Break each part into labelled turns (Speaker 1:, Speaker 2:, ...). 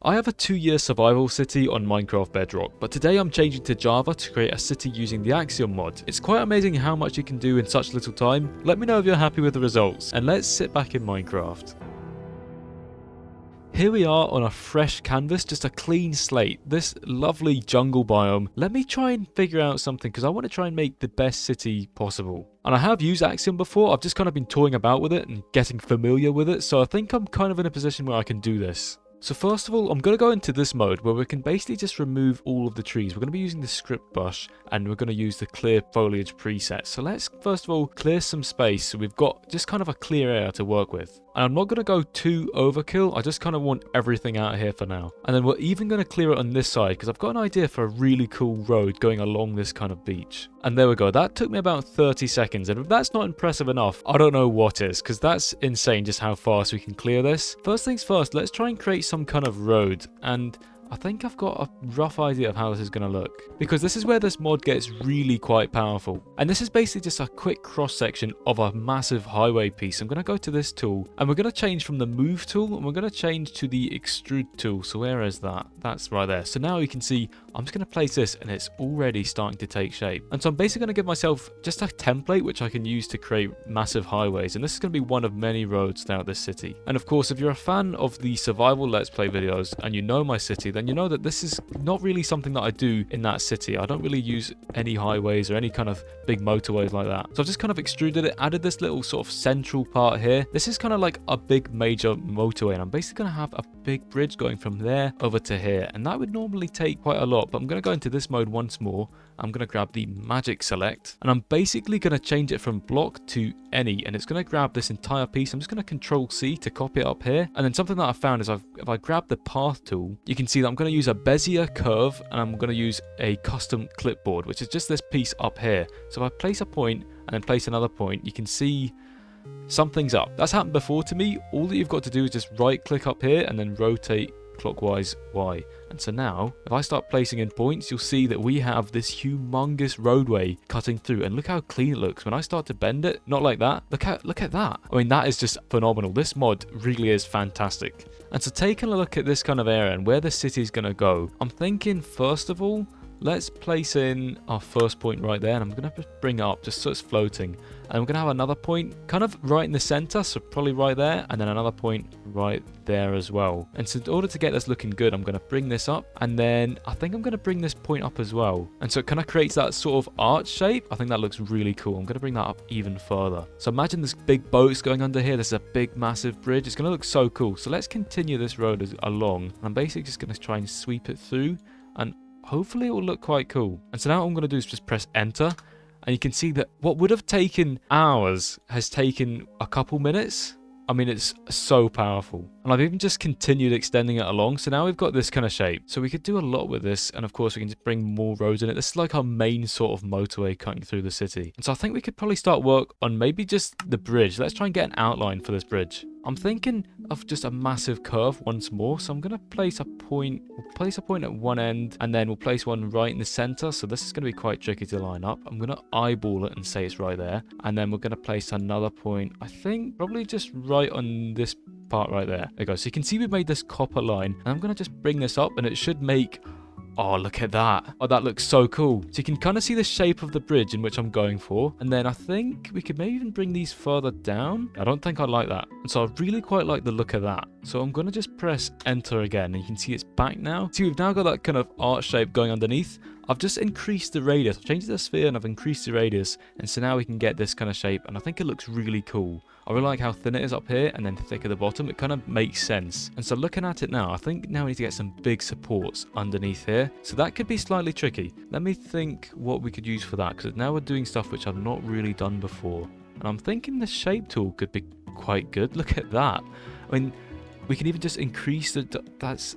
Speaker 1: I have a 2-year survival city on Minecraft Bedrock, but today I'm changing to Java to create a city using the Axiom mod. It's quite amazing how much you can do in such little time. Let me know if you're happy with the results, and let's sit back in Minecraft. Here we are on a fresh canvas, just a clean slate, this lovely jungle biome. Let me try and figure out something because I want to try and make the best city possible. And I have used Axiom before, I've just kind of been toying about with it and getting familiar with it, so I think I'm kind of in a position where I can do this. So first of all, I'm going to go into this mode where we can basically just remove all of the trees. We're going to be using the script brush and we're going to use the clear foliage preset. So let's first of all clear some space so we've got just kind of a clear area to work with. And I'm not going to go too overkill, I just kind of want everything out of here for now. And then we're even going to clear it on this side because I've got an idea for a really cool road going along this kind of beach. And there we go, that took me about 30 seconds, and if that's not impressive enough, I don't know what is, because that's insane just how fast we can clear this. First things first, let's try and create some kind of road, and I think I've got a rough idea of how this is going to look, because this is where this mod gets really quite powerful. And this is basically just a quick cross section of a massive highway piece. I'm going to go to this tool and we're going to change from the move tool and we're going to change to the extrude tool. So where is that? That's right there. So now you can see I'm just going to place this and it's already starting to take shape. And so I'm basically going to give myself just a template which I can use to create massive highways. And this is going to be one of many roads throughout this city. And of course, if you're a fan of the survival let's play videos and you know my city, then you know that this is not really something that I do in that city. I don't really use any highways or any kind of big motorways like that. So I've just kind of extruded it, added this little sort of central part here. This is kind of like a big major motorway, and I'm basically going to have a big bridge going from there over to here, and that would normally take quite a lot, but I'm going to go into this mode once more. I'm going to grab the magic select and I'm basically going to change it from block to any, and it's going to grab this entire piece. I'm just going to control C to copy it up here. And then something that I found is if I grab the path tool, you can see that I'm going to use a Bezier curve and I'm going to use a custom clipboard, which is just this piece up here. So if I place a point and then place another point, you can see something's up. That's happened before to me. All that you've got to do is just right click up here and then rotate clockwise Y. And so now if I start placing in points, you'll see that we have this humongous roadway cutting through, and look how clean it looks. When I start to bend it, not like that, look at that. I mean, that is just phenomenal. This mod really is fantastic. And so taking a look at this kind of area and where the city is going to go, I'm thinking first of all, let's place in our first point right there, and I'm going to bring it up just so it's floating. And I'm going to have another point kind of right in the center, so probably right there, and then another point right there as well. And so in order to get this looking good, I'm going to bring this up, and then I think I'm going to bring this point up as well. And so it kind of creates that sort of arch shape. I think that looks really cool. I'm going to bring that up even further. So imagine this big boats going under here. This is a big massive bridge. It's going to look so cool. So let's continue this road along. I'm basically just going to try and sweep it through, and hopefully it will look quite cool. And so now what I'm going to do is just press enter, and you can see that what would have taken hours has taken a couple minutes. I mean, it's so powerful. And I've even just continued extending it along. So now we've got this kind of shape. So we could do a lot with this. And of course, we can just bring more roads in it. This is like our main sort of motorway cutting through the city. And so I think we could probably start work on maybe just the bridge. Let's try and get an outline for this bridge. I'm thinking of just a massive curve once more. So I'm going to place a point. We'll place a point at one end, and then we'll place one right in the center. So this is going to be quite tricky to line up. I'm going to eyeball it and say it's right there. And then we're going to place another point, I think probably just right on this part right there. There we go. So you can see we've made this copper line, and I'm going to just bring this up, and it should make... Oh, look at that. Oh, that looks so cool. So you can kind of see the shape of the bridge in which I'm going for. And then I think we could maybe even bring these further down. I don't think I'd like that. And so I really quite like the look of that. So I'm going to just press enter again, and you can see it's back now. See, we've now got that kind of arch shape going underneath. I've just increased the radius. I've changed the sphere and I've increased the radius. And so now we can get this kind of shape, and I think it looks really cool. I really like how thin it is up here and then thick at the bottom. It kind of makes sense. And so looking at it now, I think now we need to get some big supports underneath here. So that could be slightly tricky. Let me think what we could use for that, because now we're doing stuff which I've not really done before. And I'm thinking the shape tool could be quite good. Look at that. I mean, we can even just increase that's...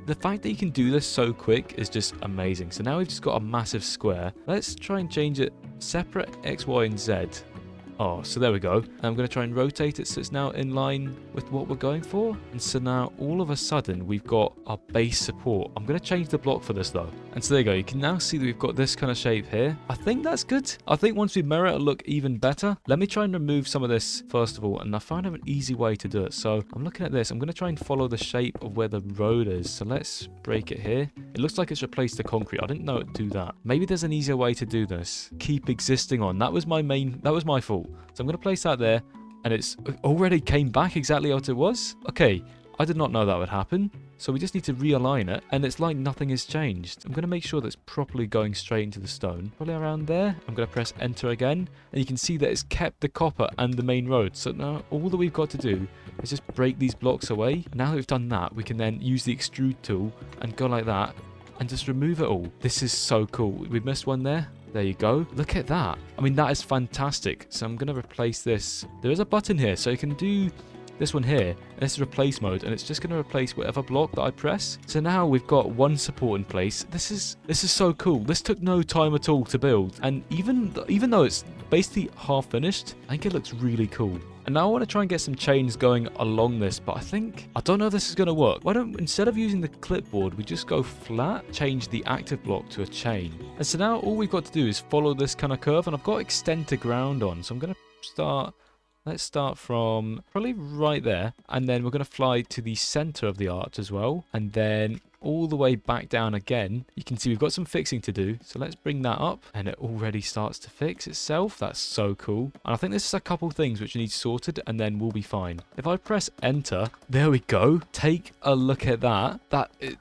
Speaker 1: The fact that you can do this so quick is just amazing. So now we've just got a massive square. Let's try and change it separate X, Y, and Z. Oh, so there we go. And I'm going to try and rotate it so it's now in line with what we're going for. And so now all of a sudden we've got our base support. I'm going to change the block for this though. And so there you go. You can now see that we've got this kind of shape here. I think that's good. I think once we mirror it, it'll look even better. Let me try and remove some of this first of all. And I found an easy way to do it. So I'm looking at this. I'm going to try and follow the shape of where the road is. So let's break it here. It looks like it's replaced the concrete. I didn't know it'd do that. Maybe there's an easier way to do this. Keep existing on. That was my fault. So I'm going to place that there. And it's already came back exactly what it was. Okay. I did not know that would happen. So we just need to realign it. And it's like nothing has changed. I'm going to make sure that it's properly going straight into the stone. Probably around there. I'm going to press enter again. And you can see that it's kept the copper and the main road. So now all that we've got to do is just break these blocks away. Now that we've done that, we can then use the extrude tool and go like that and just remove it all. This is so cool. We missed one there. There you go. Look at that. I mean, that is fantastic. So I'm going to replace this. There is a button here, so you can do this one here. And this is replace mode, and it's just going to replace whatever block that I press. So now we've got one support in place. This is so cool. This took no time at all to build. And even though it's basically half finished, I think it looks really cool. And now I want to try and get some chains going along this, but I don't know if this is going to work. Why don't, instead of using the clipboard, we just go flat, change the active block to a chain. And so now all we've got to do is follow this kind of curve, and I've got extend to ground on. So I'm going to start, let's start from probably right there, and then we're going to fly to the center of the arch as well, and then all the way back down again. You can see we've got some fixing to do, so let's bring that up, and it already starts to fix itself. That's so cool. And I think this is a couple things which need sorted, and then we'll be fine. If I press enter, there we go. Take a look at that.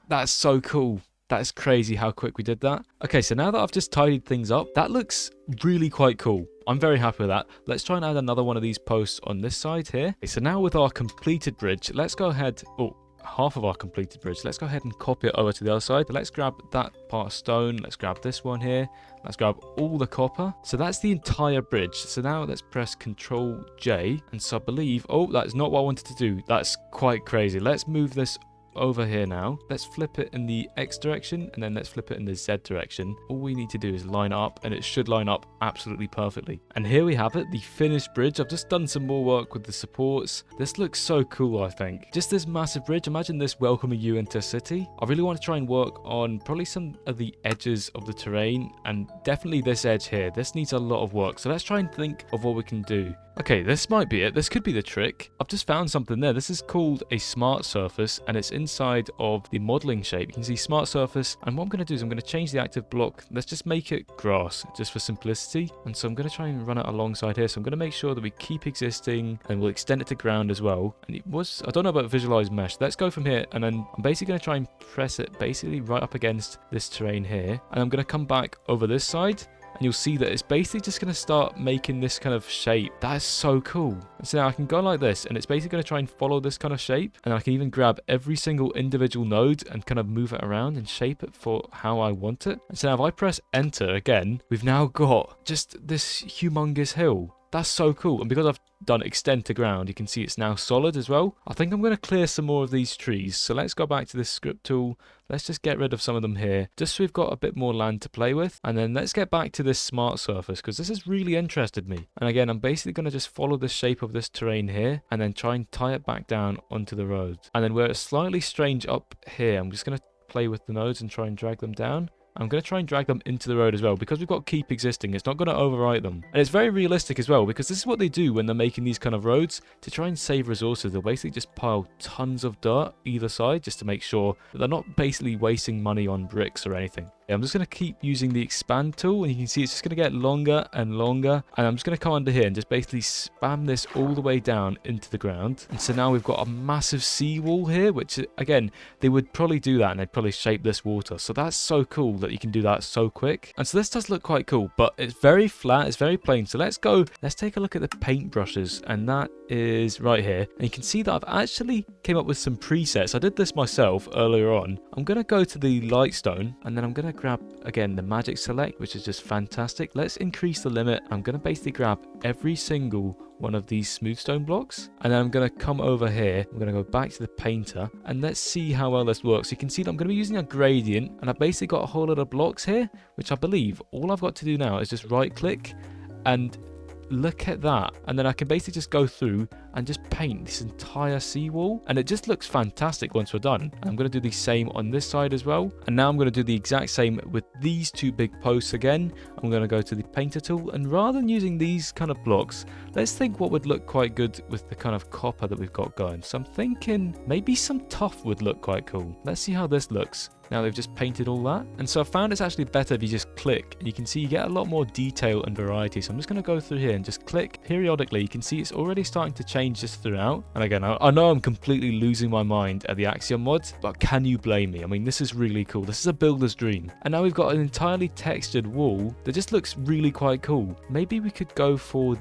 Speaker 1: That's so cool. That is crazy how quick we did that. Okay, so now that I've just tidied things up, that looks really quite cool. I'm very happy with that. Let's try and add another one of these posts on this side here. Okay, so now with our completed bridge, let's go ahead. Oh, half of our completed bridge. Let's go ahead and copy it over to the other side. Let's grab that part of stone. Let's grab this one here. Let's grab all the copper. So that's the entire bridge. So now let's press Control J. And so I believe, oh, that's not what I wanted to do. That's quite crazy. Let's move this over here now. Let's flip it in the X direction, and then let's flip it in the Z direction. All we need to do is line up, and it should line up absolutely perfectly. And here we have it, the finished bridge. I've just done some more work with the supports. This looks so cool, I think. Just this massive bridge. Imagine this welcoming you into a city. I really want to try and work on probably some of the edges of the terrain, and definitely this edge here. This needs a lot of work. So let's try and think of what we can do. Okay, this might be it. This could be the trick. I've just found something there. This is called a smart surface, and it's inside of the modeling shape. You can see smart surface, and what I'm going to do is I'm going to change the active block. Let's just make it grass, just for simplicity. And so I'm going to try and run it alongside here. So I'm going to make sure that we keep existing, and we'll extend it to ground as well. And it was, I don't know about visualize mesh. Let's go from here, and then I'm basically going to try and press it basically right up against this terrain here. And I'm going to come back over this side, and you'll see that it's basically just going to start making this kind of shape. That is so cool. And so now I can go like this, and it's basically going to try and follow this kind of shape. And I can even grab every single individual node and kind of move it around and shape it for how I want it. And so now if I press enter again, we've now got just this humongous hill. That's so cool. And because I've done extend to ground, you can see it's now solid as well. I think I'm going to clear some more of these trees. So let's go back to this script tool. Let's just get rid of some of them here, just so we've got a bit more land to play with. And then let's get back to this smart surface, because this has really interested me. And again, I'm basically going to just follow the shape of this terrain here, and then try and tie it back down onto the road. And then where it's slightly strange up here, I'm just going to play with the nodes and try and drag them down. I'm going to try and drag them into the road as well, because we've got keep existing. It's not going to overwrite them. And it's very realistic as well, because this is what they do when they're making these kind of roads to try and save resources. They'll basically just pile tons of dirt either side just to make sure that they're not basically wasting money on bricks or anything. I'm just going to keep using the expand tool, and you can see it's just going to get longer and longer. And I'm just going to come under here and just basically spam this all the way down into the ground. And so now we've got a massive seawall here, which again, they would probably do that and they'd probably shape this water. So that's so cool that you can do that so quick. And so this does look quite cool, but it's very flat, it's very plain. So let's take a look at the paint brushes, and that is right here. And you can see that I've actually came up with some presets. I did this myself earlier on. I'm going to go to the lightstone, and then I'm going to grab again the magic select, which is just fantastic. Let's increase the limit. I'm going to basically grab every single one of these smooth stone blocks, and then I'm going to come over here. I'm going to go back to the painter, and let's see how well this works. You can see that I'm going to be using a gradient, and I've basically got a whole lot of blocks here, which I believe all I've got to do now is just right click and look at that. And then I can basically just go through and just paint this entire seawall, and it just looks fantastic once we're done. I'm going to do the same on this side as well, and now I'm going to do the exact same with these two big posts again. I'm going to go to the painter tool, and rather than using these kind of blocks, let's think what would look quite good with the kind of copper that we've got going. So I'm thinking maybe some tuff would look quite cool. Let's see how this looks. Now they've just painted all that. And so I found it's actually better if you just click, and you can see you get a lot more detail and variety. So I'm just going to go through here and just click periodically. You can see it's already starting to change just throughout. And again, I know I'm completely losing my mind at the Axiom mod, but can you blame me? I mean, this is really cool. This is a builder's dream. And now we've got an entirely textured wall that just looks really quite cool. Maybe we could go for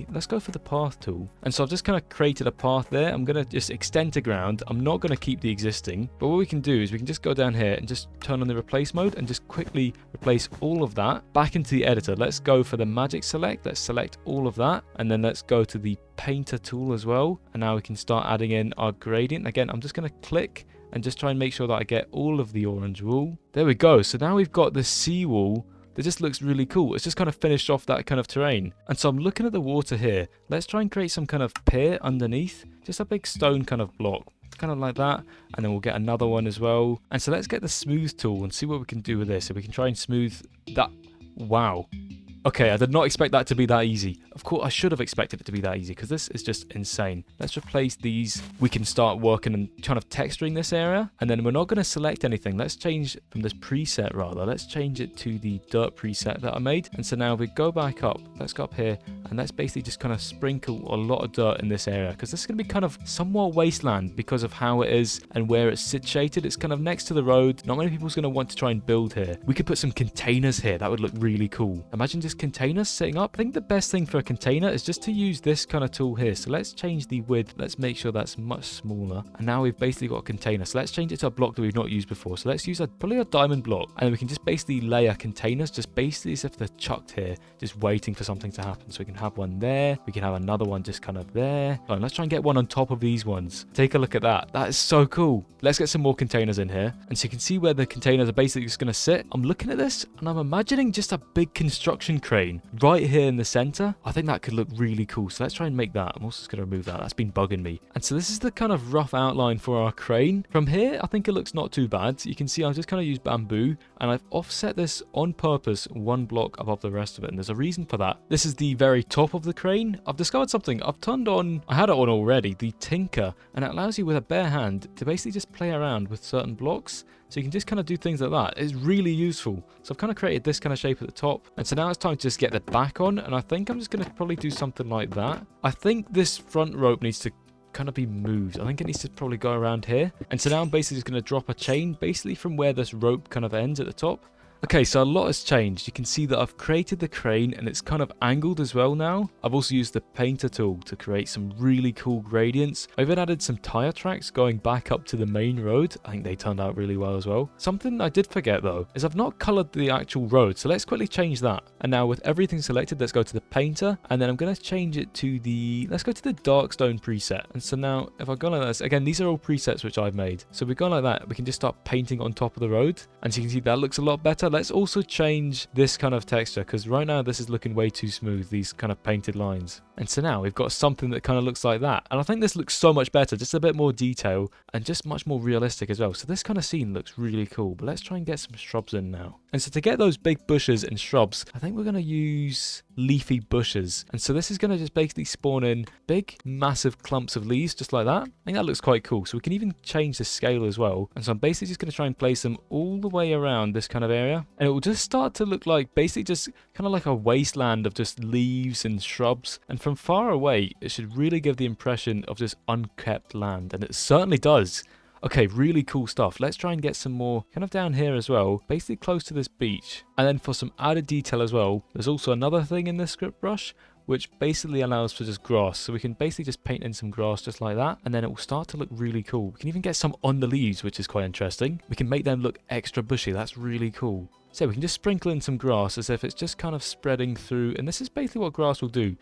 Speaker 1: let's go for the path tool. And so I've just kind of created a path there. I'm going to just extend to ground. I'm not going to keep the existing, but what we can do is we can just go down here and just turn on the replace mode and just quickly replace all of that back into the editor. Let's go for the magic select. Let's select all of that, and then let's go to the painter tool as well. And now we can start adding in our gradient. Again, I'm just going to click and just try and make sure that I get all of the orange wool. There we go. So now we've got the seawall that just looks really cool. It's just kind of finished off that kind of terrain. And so I'm looking at the water here. Let's try and create some kind of pier underneath, just a big stone kind of block, kind of like that, and then we'll get another one as well. And so let's get the smooth tool and see what we can do with this. So we can try and smooth that. Wow. Okay, I did not expect that to be that easy. Of course, I should have expected it to be that easy because this is just insane. Let's replace these. We can start working and kind of texturing this area. And then we're not going to select anything. Let's change from this preset rather. Let's change it to the dirt preset that I made. And so now we go back up. Let's go up here and let's basically just kind of sprinkle a lot of dirt in this area because this is going to be kind of somewhat wasteland because of how it is and where it's situated. It's kind of next to the road. Not many people's going to want to try and build here. We could put some containers here. That would look really cool. Imagine just containers sitting up. I think the best thing for a container is just to use this kind of tool here. So let's change the width. Let's make sure that's much smaller. And now we've basically got a container. So let's change it to a block that we've not used before. So let's use probably a diamond block. And then we can just basically layer containers, just basically as if they're chucked here, just waiting for something to happen. So we can have one there. We can have another one just kind of there. Right, let's try and get one on top of these ones. Take a look at that. That is so cool. Let's get some more containers in here. And so you can see where the containers are basically just going to sit. I'm looking at this and I'm imagining just a big construction crane right here in the center. I think that could look really cool. So let's try and make that. I'm also just going to remove that. That's been bugging me. And so this is the kind of rough outline for our crane. From here, I think it looks not too bad. You can see I've just kind of used bamboo and I've offset this on purpose one block above the rest of it. And there's a reason for that. This is the very top of the crane. I've discovered something. I've turned on, I had it on already, the tinker, and it allows you with a bare hand to basically just play around with certain blocks. So you can just kind of do things like that. It's really useful. So I've kind of created this kind of shape at the top. And so now it's time to just get the back on. And I think I'm just going to probably do something like that. I think this front rope needs to kind of be moved. I think it needs to probably go around here. And so now I'm basically just going to drop a chain basically from where this rope kind of ends at the top. Okay, so a lot has changed. You can see that I've created the crane and it's kind of angled as well now. I've also used the painter tool to create some really cool gradients. I even added some tire tracks going back up to the main road. I think they turned out really well as well. Something I did forget though is I've not colored the actual road. So let's quickly change that. And now with everything selected, let's go to the painter. And then I'm going to change it to let's go to the dark stone preset. And so now if I go like this, again, these are all presets which I've made. So we go like that, we can just start painting on top of the road. And so you can see that looks a lot better. Let's also change this kind of texture because right now this is looking way too smooth, these kind of painted lines. And so now we've got something that kind of looks like that. And I think this looks so much better, just a bit more detail and just much more realistic as well. So this kind of scene looks really cool, but let's try and get some shrubs in now. And so to get those big bushes and shrubs, I think we're going to use leafy bushes. And so this is going to just basically spawn in big, massive clumps of leaves just like that. I think that looks quite cool. So we can even change the scale as well. And so I'm basically just going to try and place them all the way around this kind of area. And it will just start to look like basically just kind of like a wasteland of just leaves and shrubs. And from far away, it should really give the impression of just unkept land. And it certainly does. Okay, really cool stuff. Let's try and get some more kind of down here as well, basically close to this beach. And then for some added detail as well, there's also another thing in this script brush, which basically allows for just grass. So we can basically just paint in some grass just like that, and then it will start to look really cool. We can even get some on the leaves, which is quite interesting. We can make them look extra bushy. That's really cool. So we can just sprinkle in some grass as if it's just kind of spreading through. And this is basically what grass will do.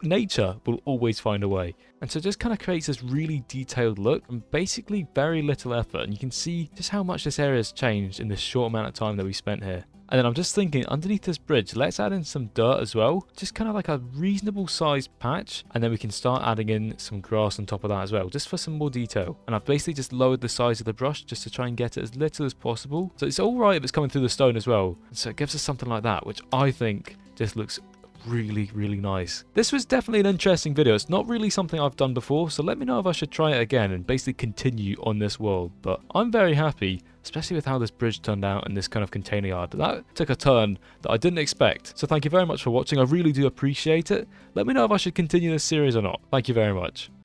Speaker 1: Nature will always find a way. And so it just kind of creates this really detailed look and basically very little effort. And you can see just how much this area has changed in this short amount of time that we spent here. And then I'm just thinking, underneath this bridge, let's add in some dirt as well. Just kind of like a reasonable sized patch. And then we can start adding in some grass on top of that as well, just for some more detail. And I've basically just lowered the size of the brush just to try and get it as little as possible. So it's all right if it's coming through the stone as well. So it gives us something like that, which I think just looks really, really nice. This was definitely an interesting video. It's not really something I've done before, so let me know if I should try it again and basically continue on this world. But I'm very happy, especially with how this bridge turned out in this kind of container yard. That took a turn that I didn't expect. So thank you very much for watching. I really do appreciate it. Let me know if I should continue this series or not. Thank you very much.